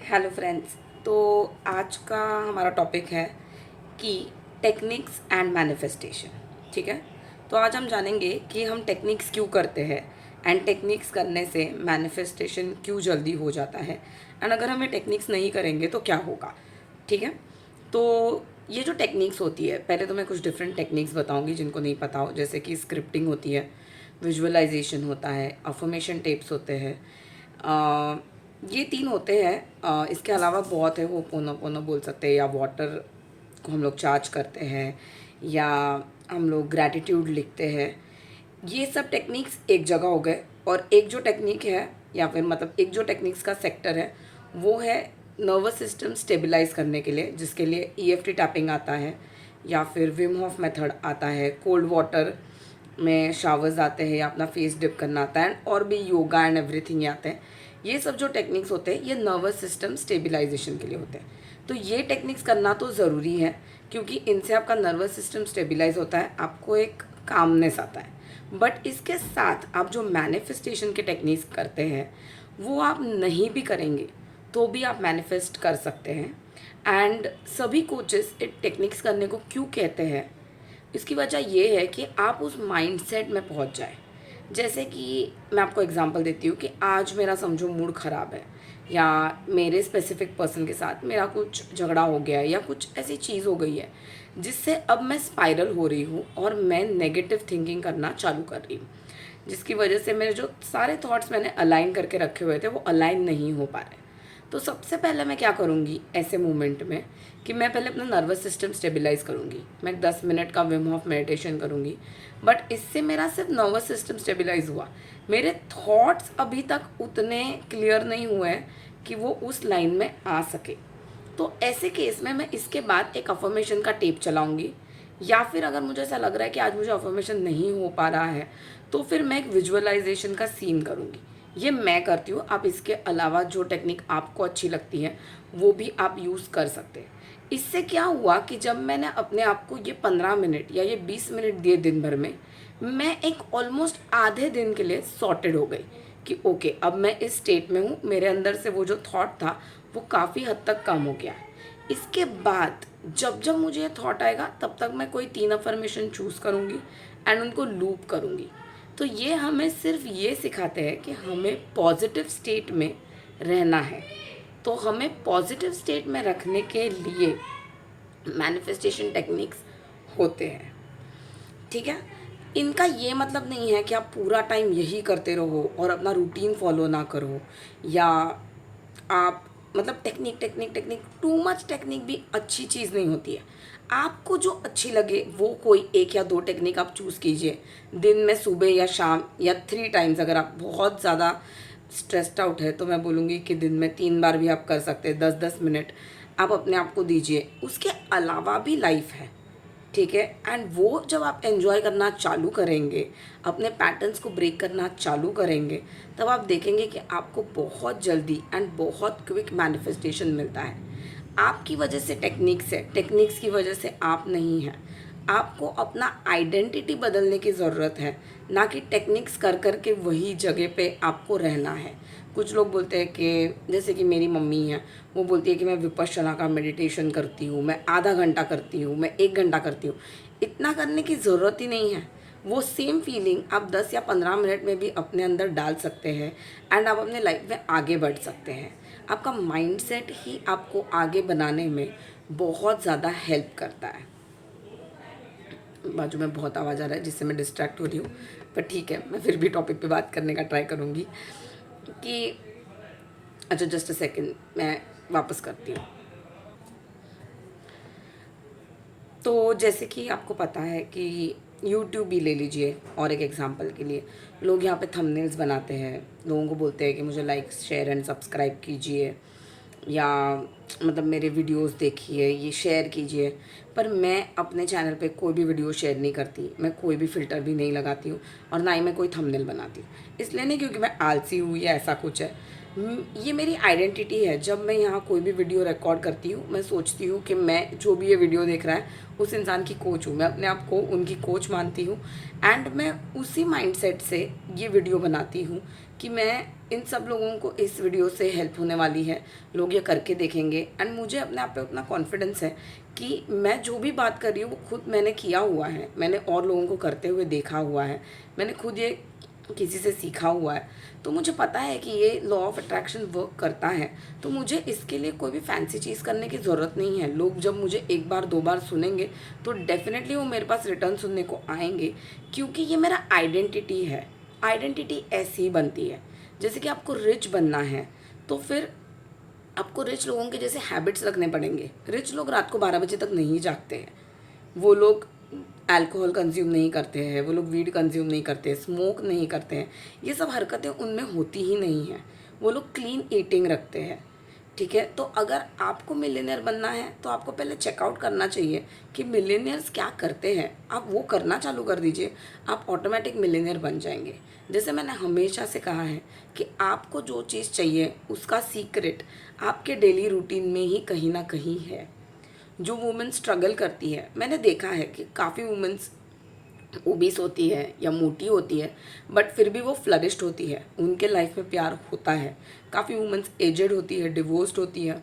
Hello friends. तो आज का हमारा टॉपिक है कि टेक्निक्स एंड मैनिफेस्टेशन। ठीक है। तो आज हम जानेंगे कि हम टेक्निक्स क्यों करते हैं एंड टेक्निक्स करने से मैनिफेस्टेशन क्यों जल्दी हो जाता है एंड अगर हमें टेक्निक्स नहीं करेंगे तो क्या होगा। ठीक है। तो ये जो टेक्निक्स होती है, पहले तो मैं कुछ डिफरेंट टेक्निक्स बताऊंगी जिनको नहीं पता हो, जैसे कि स्क्रिप्टिंग होती है, विजुअलाइजेशन होता है, अफर्मेशन टेप्स होते हैं। ये तीन होते हैं। इसके अलावा बहुत है, वो पोनो पोनो बोल सकते हैं, या वाटर को हम लोग चार्ज करते हैं, या हम लोग ग्रैटिट्यूड लिखते हैं। ये सब टेक्निक्स एक जगह हो गए। और एक जो टेक्निक है, या फिर मतलब एक जो टेक्निक्स का सेक्टर है, वो है नर्वस सिस्टम स्टेबलाइज करने के लिए, जिसके लिए ईएफटी टैपिंग आता है, या फिर विम हॉफ मेथड आता है, कोल्ड वाटर में शावर्स आते हैं, या अपना फेस डिप करना आता है, और भी योगा एंड एवरीथिंग आते हैं। ये सब जो टेक्निक्स होते हैं ये नर्वस सिस्टम स्टेबलाइजेशन के लिए होते हैं। तो ये टेक्निक्स करना तो ज़रूरी है, क्योंकि इनसे आपका नर्वस सिस्टम स्टेबलाइज होता है, आपको एक कामनेस आता है। बट इसके साथ आप जो मैनिफेस्टेशन के टेक्निक्स करते हैं वो आप नहीं भी करेंगे तो भी आप मैनिफेस्ट कर सकते हैं। एंड सभी कोचेस टेक्निक्स करने को क्यों कहते हैं, इसकी वजह ये है कि आप उस माइंडसेट में पहुंच जाए। जैसे कि मैं आपको एग्जांपल देती हूँ कि आज मेरा समझो मूड ख़राब है, या मेरे स्पेसिफिक पर्सन के साथ मेरा कुछ झगड़ा हो गया है, या कुछ ऐसी चीज़ हो गई है जिससे अब मैं स्पाइरल हो रही हूँ और मैं नेगेटिव थिंकिंग करना चालू कर रही हूँ, जिसकी वजह से मेरे जो सारे थॉट्स मैंने अलाइन करके रखे हुए थे वो अलाइन नहीं हो पा रहे। तो सबसे पहले मैं क्या करूँगी ऐसे मोमेंट में, कि मैं पहले अपना नर्वस सिस्टम स्टेबलाइज करूँगी। मैं 10 मिनट का विम हॉफ मेडिटेशन करूँगी। बट इससे मेरा सिर्फ नर्वस सिस्टम स्टेबलाइज हुआ, मेरे थॉट्स अभी तक उतने क्लियर नहीं हुए हैं कि वो उस लाइन में आ सके। तो ऐसे केस में मैं इसके बाद एक अफर्मेशन का टेप चलाऊंगी, या फिर अगर मुझे ऐसा लग रहा है कि आज मुझे अफर्मेशन नहीं हो पा रहा है तो फिर मैं एक विजुअलाइजेशन का सीन करूँगी। ये मैं करती हूँ। आप इसके अलावा जो टेक्निक आपको अच्छी लगती है वो भी आप यूज़ कर सकते हैं। इससे क्या हुआ कि जब मैंने अपने आप को ये 15 मिनट या ये 20 मिनट दिए दिन भर में, मैं एक ऑलमोस्ट आधे दिन के लिए सॉर्टेड हो गई कि ओके अब मैं इस स्टेट में हूँ, मेरे अंदर से वो जो थॉट था वो काफ़ी हद तक कम हो गया। इसके बाद जब जब मुझे ये थॉट आएगा तब तक मैं कोई 3 अफर्मेशन चूज़ करूँगी एंड उनको लूप करूँगी। तो ये हमें सिर्फ ये सिखाते हैं कि हमें पॉजिटिव स्टेट में रहना है। तो हमें पॉजिटिव स्टेट में रखने के लिए मैनिफेस्टेशन टेक्निक्स होते हैं। ठीक है। इनका ये मतलब नहीं है कि आप पूरा टाइम यही करते रहो और अपना रूटीन फॉलो ना करो, या आप मतलब technique technique technique too much technique भी अच्छी चीज़ नहीं होती है। आपको जो अच्छी लगे वो कोई एक या दो टेक्निक आप चूज़ कीजिए दिन में, सुबह या शाम या 3 टाइम्स। अगर आप बहुत ज़्यादा स्ट्रेस्ड आउट है तो मैं बोलूँगी कि दिन में 3 बार भी आप कर सकते हैं। 10-10 मिनट आप अपने आप को दीजिए। उसके अलावा भी लाइफ है। ठीक है। एंड वो जब आप एंजॉय करना चालू करेंगे, अपने पैटर्न्स को ब्रेक करना चालू करेंगे, तब आप देखेंगे कि आपको बहुत जल्दी एंड बहुत क्विक मैनिफेस्टेशन मिलता है। आपकी वजह से टेक्निक्स है, टेक्निक्स की वजह से आप नहीं हैं। आपको अपना आइडेंटिटी बदलने की ज़रूरत है, ना कि टेक्निक्स कर कर के वही जगह पे आपको रहना है। कुछ लोग बोलते हैं कि जैसे कि मेरी मम्मी है, वो बोलती है कि मैं विपश्यना का मेडिटेशन करती हूँ, मैं आधा घंटा करती हूँ, मैं 1 घंटा करती हूँ। इतना करने की ज़रूरत ही नहीं है। वो सेम फीलिंग आप 10 या 15 मिनट में भी अपने अंदर डाल सकते हैं एंड आप अपने लाइफ में आगे बढ़ सकते हैं। आपका माइंडसेट ही आपको आगे बनाने में बहुत ज़्यादा हेल्प करता है। बाजू में बहुत आवाज़ आ रहा है जिससे मैं डिस्ट्रैक्ट हो रही हूँ, पर ठीक है, मैं फिर भी टॉपिक पे बात करने का ट्राई करूँगी कि अच्छा जस्ट अ सेकेंड, मैं वापस करती हूँ। तो जैसे कि आपको पता है कि यूट्यूब भी ले लीजिए, और एक एग्जांपल के लिए लोग यहाँ पे थंबनेल्स बनाते हैं, लोगों को बोलते हैं कि मुझे लाइक शेयर एंड सब्सक्राइब कीजिए, या मतलब मेरे वीडियोस देखिए, ये शेयर कीजिए। पर मैं अपने चैनल पे कोई भी वीडियो शेयर नहीं करती, मैं कोई भी फ़िल्टर भी नहीं लगाती हूँ, और ना ही मैं कोई थंबनेल बनाती हूँ। इसलिए नहीं क्योंकि मैं आलसी हूँ या ऐसा कुछ है, ये मेरी आइडेंटिटी है। जब मैं यहाँ कोई भी वीडियो रिकॉर्ड करती हूँ, मैं सोचती हूँ कि मैं जो भी ये वीडियो देख रहा है उस इंसान की कोच हूँ, मैं अपने आप को उनकी कोच मानती हूँ। एंड मैं उसी माइंडसेट से ये वीडियो बनाती हूँ कि मैं इन सब लोगों को इस वीडियो से हेल्प होने वाली है, लोग ये करके देखेंगे। एंड मुझे अपने आप पे उतना कॉन्फिडेंस है कि मैं जो भी बात कर रही हूँ वो खुद मैंने किया हुआ है, मैंने और लोगों को करते हुए देखा हुआ है, मैंने खुद ये किसी से सीखा हुआ है। तो मुझे पता है कि ये लॉ ऑफ अट्रैक्शन वर्क करता है। तो मुझे इसके लिए कोई भी फैंसी चीज़ करने की ज़रूरत नहीं है। लोग जब मुझे एक बार दो बार सुनेंगे तो डेफिनेटली वो मेरे पास रिटर्न सुनने को आएंगे, क्योंकि ये मेरा आइडेंटिटी है। आइडेंटिटी ऐसी ही बनती है। जैसे कि आपको रिच बनना है तो फिर आपको रिच लोगों के जैसे हैबिट्स रखने पड़ेंगे। रिच लोग रात को 12 बजे तक नहीं जागते हैं, वो लोग अल्कोहल कंज्यूम नहीं करते हैं, वो लोग वीड कंज्यूम नहीं करते, स्मोक नहीं करते हैं, ये सब हरकतें उनमें होती ही नहीं हैं। वो लोग क्लीन ईटिंग रखते हैं। ठीक है, तो अगर आपको मिलियनियर बनना है तो आपको पहले चेकआउट करना चाहिए कि मिलियनियर्स क्या करते हैं। आप वो करना चालू कर दीजिए, आप ऑटोमेटिक मिलियनियर बन जाएंगे। जैसे मैंने हमेशा से कहा है कि आपको जो चीज़ चाहिए उसका सीक्रेट आपके डेली रूटीन में ही कहीं ना कहीं है। जो वुमेन स्ट्रगल करती है, मैंने देखा है कि काफ़ी वुमेन्स ओबीस होती है या मोटी होती है, बट फिर भी वो फ्लरिश्ड होती है, उनके लाइफ में प्यार होता है। काफ़ी वुमेन्स एजेड होती है, डिवोर्स्ड होती है,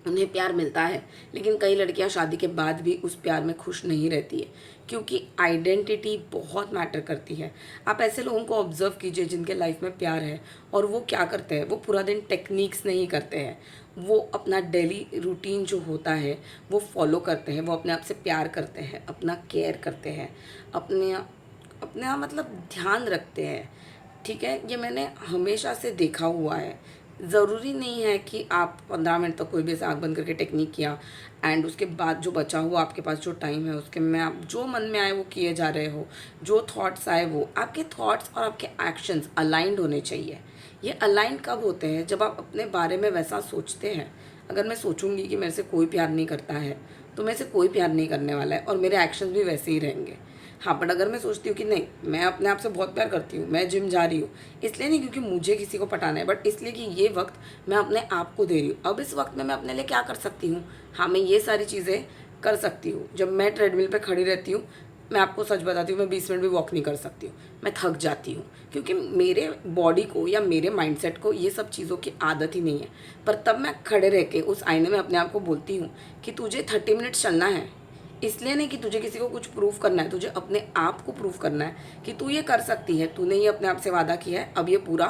उन्हें प्यार मिलता है, लेकिन कई लड़कियां शादी के बाद भी उस प्यार में खुश नहीं रहती है, क्योंकि आइडेंटिटी बहुत मैटर करती है। आप ऐसे लोगों को ऑब्जर्व कीजिए जिनके लाइफ में प्यार है, और वो क्या करते हैं, वो पूरा दिन टेक्निक्स नहीं करते हैं, वो अपना डेली रूटीन जो होता है वो फॉलो करते हैं, वो अपने आप से प्यार करते हैं, अपना केयर करते हैं, अपने अपना मतलब ध्यान रखते हैं। ठीक है, ये मैंने हमेशा से देखा हुआ है। ज़रूरी नहीं है कि आप 15 मिनट तक कोई भी ऐसे आँख बंद करके टेक्निक किया एंड उसके बाद जो बचा हुआ आपके पास जो टाइम है उसके में आप जो मन में आए वो किए जा रहे हो, जो थॉट्स आए वो आपके थॉट्स और आपके एक्शंस अलाइंड होने चाहिए। ये अलाइंड कब होते हैं, जब आप अपने बारे में वैसा सोचते हैं। अगर मैं सोचूंगी कि मेरे से कोई प्यार नहीं करता है तो मेरे से कोई प्यार नहीं करने वाला है और मेरे एक्शंस भी वैसे ही रहेंगे। हाँ, बट अगर मैं सोचती हूँ कि नहीं, मैं अपने आप से बहुत प्यार करती हूँ, मैं जिम जा रही हूँ, इसलिए नहीं क्योंकि मुझे किसी को पटाना है, बट इसलिए कि ये वक्त मैं अपने आप को दे रही हूँ। अब इस वक्त में मैं अपने लिए क्या कर सकती हूँ, हाँ मैं ये सारी चीज़ें कर सकती हूँ। जब मैं ट्रेडमिल पे खड़ी रहती हूँ, मैं आपको सच बताती हूँ, मैं 20 मिनट भी वॉक नहीं कर सकती हूँ, मैं थक जाती हूँ, क्योंकि मेरे बॉडी को या मेरे माइंडसेट को ये सब चीज़ों की आदत ही नहीं है। पर तब मैं खड़े रह के उस आईने में अपने आप को बोलती हूँ कि तुझे 30 मिनट चलना है, इसलिए नहीं कि तुझे किसी को कुछ प्रूव करना है, तुझे अपने आप को प्रूव करना है कि तू ये कर सकती है, तूने ये अपने आप से वादा किया है, अब ये पूरा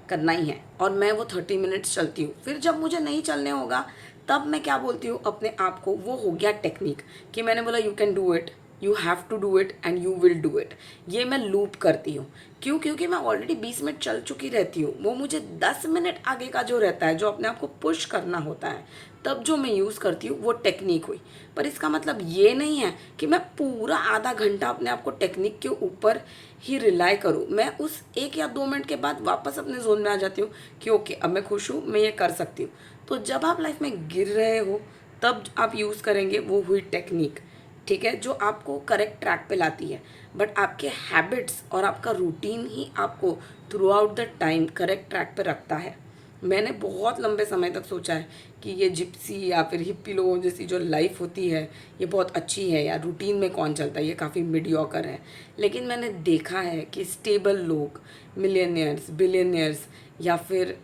करना ही है। और मैं वो 30 मिनट्स चलती हूँ। फिर जब मुझे नहीं चलने होगा तब मैं क्या बोलती हूँ अपने आप को, वो हो गया टेक्निक, कि मैंने बोला you can do it, you have to do it and you will do it. ये मैं लूप करती हूँ। क्यों? क्योंकि मैं ऑलरेडी 20 मिनट चल चुकी रहती हूँ। वो मुझे 10 मिनट आगे का जो रहता है, जो अपने आप को पुश करना होता है, तब जो मैं यूज़ करती हूँ वो टेक्निक हुई। पर इसका मतलब ये नहीं है कि मैं पूरा आधा घंटा अपने आप को टेक्निक के ऊपर ही रिलाई करूँ। मैं उस 1 या 2 मिनट के बाद वापस अपने जोन में आ जाती हूँ कि ओके अब मैं खुश हूँ, मैं ये कर सकती हूँ। तो जब आप लाइफ में गिर रहे हो तब आप यूज़ करेंगे, वो हुई टेक्निक। ठीक है, जो आपको करेक्ट ट्रैक पे लाती है। बट आपके हैबिट्स और आपका रूटीन ही आपको through out the time correct track पे रखता है। मैंने बहुत लंबे समय तक सोचा है कि ये जिप्सी या फिर हिप्पी लोगों जैसी जो लाइफ होती है ये बहुत अच्छी है, या रूटीन में कौन चलता है, ये काफ़ी मीडियोकर है। लेकिन मैंने देखा है कि स्टेबल लोग, मिलियनियर्स, बिलियनियर्स, या फिर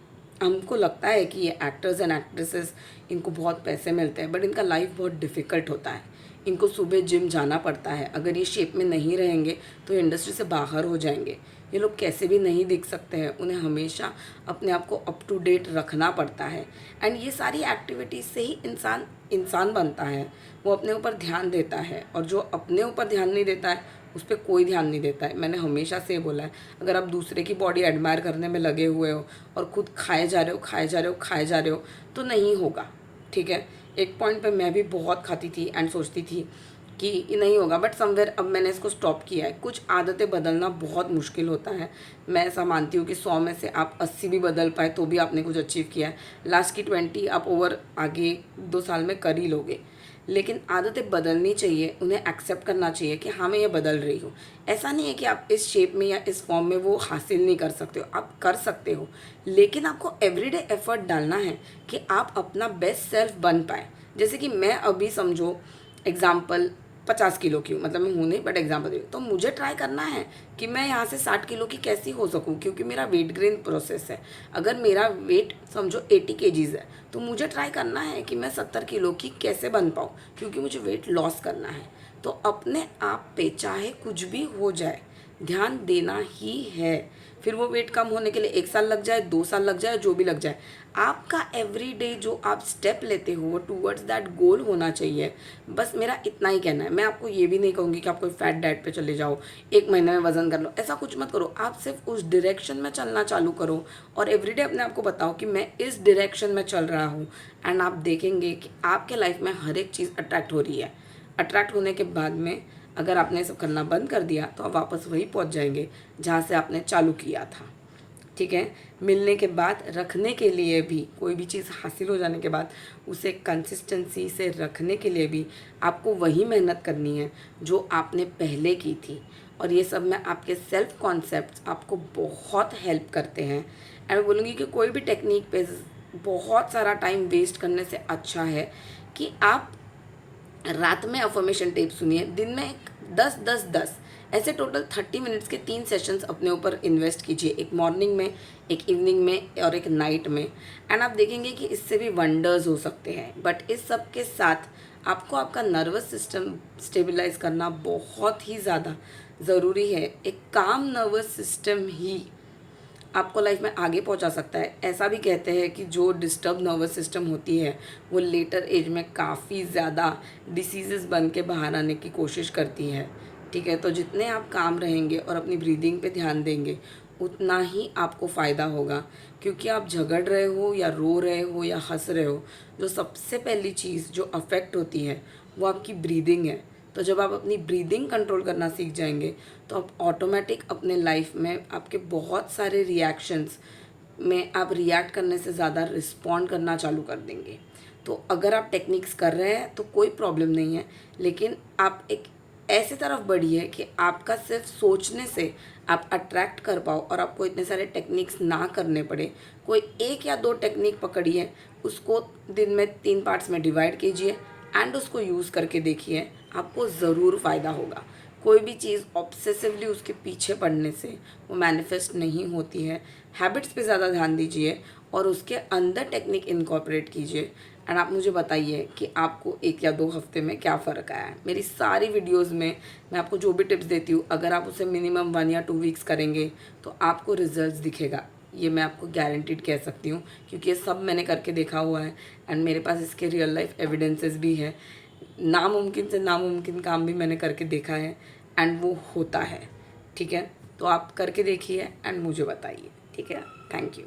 हमको लगता है कि ये एक्टर्स एंड एक्ट्रेसेस, इनको बहुत पैसे मिलते हैं, बट इनका लाइफ बहुत डिफ़िकल्ट होता है। इनको सुबह जिम जाना पड़ता है। अगर ये शेप में नहीं रहेंगे तो इंडस्ट्री से बाहर हो जाएंगे। ये लोग कैसे भी नहीं दिख सकते हैं, उन्हें हमेशा अपने आप को अप टू डेट रखना पड़ता है। एंड ये सारी एक्टिविटीज़ से ही इंसान इंसान बनता है। वो अपने ऊपर ध्यान देता है, और जो अपने ऊपर ध्यान नहीं देता है उस पर कोई ध्यान नहीं देता है। मैंने हमेशा से बोला है, अगर आप दूसरे की बॉडी एडमायर करने में लगे हुए हो और खुद खाए जा रहे हो, खाए जा रहे हो, खाए जा रहे हो, तो नहीं होगा। ठीक है, एक पॉइंट पे मैं भी बहुत खाती थी एंड सोचती थी कि ये नहीं होगा, बट समवेयर अब मैंने इसको स्टॉप किया है। कुछ आदतें बदलना बहुत मुश्किल होता है। मैं ऐसा मानती हूँ कि 100 में से आप 80 भी बदल पाए तो भी आपने कुछ अचीव किया है। लास्ट की 20 आप ओवर आगे 2 साल में कर ही लोगे। लेकिन आदतें बदलनी चाहिए, उन्हें एक्सेप्ट करना चाहिए कि हाँ मैं ये बदल रही हूँ। ऐसा नहीं है कि आप इस शेप में या इस फॉर्म में वो हासिल नहीं कर सकते हो, आप कर सकते हो, लेकिन आपको एवरीडे एफर्ट डालना है कि आप अपना बेस्ट सेल्फ बन पाए। जैसे कि मैं अभी समझो एग्जाम्पल 50 किलो की हूँ, मतलब मैं हूँ नहीं बट एग्जाम्पल दे रही हूँ, तो मुझे ट्राई करना है कि मैं यहाँ से 60 किलो की कैसी हो सकूँ, क्योंकि मेरा वेट गेन प्रोसेस है। अगर मेरा वेट समझो 80 kgs है, तो मुझे ट्राई करना है कि मैं 70 किलो की कैसे बन पाऊँ, क्योंकि मुझे वेट लॉस करना है। तो अपने आप पे चाहे कुछ भी हो जाए ध्यान देना ही है। फिर वो वेट कम होने के लिए 1 साल लग जाए, 2 साल लग जाए, जो भी लग जाए, आपका एवरीडे जो आप स्टेप लेते हो वो टूवर्ड्स दैट गोल होना चाहिए। बस मेरा इतना ही कहना है। मैं आपको ये भी नहीं कहूँगी कि आप कोई फैट डाइट पे चले जाओ, 1 महीने में वजन कर लो, ऐसा कुछ मत करो। आप सिर्फ उस डायरेक्शन में चलना चालू करो और एवरीडे अपने आप को बताओ कि मैं इस डायरेक्शन में चल रहा हूँ। एंड आप देखेंगे कि आपके लाइफ में हर एक चीज़ अट्रैक्ट हो रही है। अट्रैक्ट होने के बाद में अगर आपने सब करना बंद कर दिया तो आप वापस वही पहुंच जाएंगे जहां से आपने चालू किया था। ठीक है। मिलने के बाद रखने के लिए भी, कोई भी चीज़ हासिल हो जाने के बाद उसे कंसिस्टेंसी से रखने के लिए भी आपको वही मेहनत करनी है जो आपने पहले की थी। और ये सब में आपके सेल्फ कॉन्सेप्ट्स आपको बहुत हेल्प करते हैं। एंड मैं बोलूँगी कि कोई भी टेक्निक पे बहुत सारा टाइम वेस्ट करने से अच्छा है कि आप रात में अफर्मेशन टेप सुनिए, दिन में एक 10 10 10 ऐसे टोटल 30 मिनट्स के 3 सेशंस अपने ऊपर इन्वेस्ट कीजिए, एक मॉर्निंग में, एक इवनिंग में और एक नाइट में। एंड आप देखेंगे कि इससे भी वंडर्स हो सकते हैं। बट इस सब के साथ आपको आपका नर्वस सिस्टम स्टेबलाइज करना बहुत ही ज़्यादा ज़रूरी है। एक काम नर्वस सिस्टम ही आपको लाइफ में आगे पहुंचा सकता है। ऐसा भी कहते हैं कि जो डिस्टर्ब नर्वस सिस्टम होती है वो लेटर एज में काफ़ी ज़्यादा डिसीज़ेस बन के बाहर आने की कोशिश करती है। ठीक है। तो जितने आप काम रहेंगे और अपनी ब्रीदिंग पे ध्यान देंगे उतना ही आपको फ़ायदा होगा। क्योंकि आप झगड़ रहे हो या रो रहे हो या हंस रहे हो, जो सबसे पहली चीज़ जो अफेक्ट होती है वो आपकी ब्रीदिंग है। तो जब आप अपनी ब्रीदिंग कंट्रोल करना सीख जाएंगे तो आप ऑटोमेटिक अपने लाइफ में आपके बहुत सारे रिएक्शंस में आप रिएक्ट करने से ज़्यादा रिस्पॉन्ड करना चालू कर देंगे। तो अगर आप टेक्निक्स कर रहे हैं तो कोई प्रॉब्लम नहीं है, लेकिन आप एक ऐसे तरफ बढ़िए कि आपका सिर्फ सोचने से आप अट्रैक्ट कर पाओ और आपको इतने सारे टेक्निक्स ना करने पड़े। कोई 1 या 2 टेक्निक पकड़िए, उसको दिन में 3 पार्ट्स में डिवाइड कीजिए एंड उसको यूज़ करके देखिए, आपको ज़रूर फ़ायदा होगा। कोई भी चीज़ ऑब्सेसिवली उसके पीछे पड़ने से वो मैनिफेस्ट नहीं होती है। हैबिट्स पे ज़्यादा ध्यान दीजिए और उसके अंदर टेक्निक इनकॉर्पोरेट कीजिए। एंड आप मुझे बताइए कि आपको 1 या 2 हफ्ते में क्या फ़र्क आया है। मेरी सारी वीडियोस में मैं आपको जो भी टिप्स देती हूँ, अगर आप उसे मिनिमम 1 या 2 वीक्स करेंगे तो आपको रिजल्ट्स दिखेगा। ये मैं आपको गारंटीड कह सकती हूँ, क्योंकि ये सब मैंने करके देखा हुआ है एंड मेरे पास इसके रियल लाइफ एविडेंसेस भी हैं। नामुमकिन से नामुमकिन काम भी मैंने करके देखा है एंड वो होता है। ठीक है। तो आप करके देखिए एंड मुझे बताइए। ठीक है। Thank you.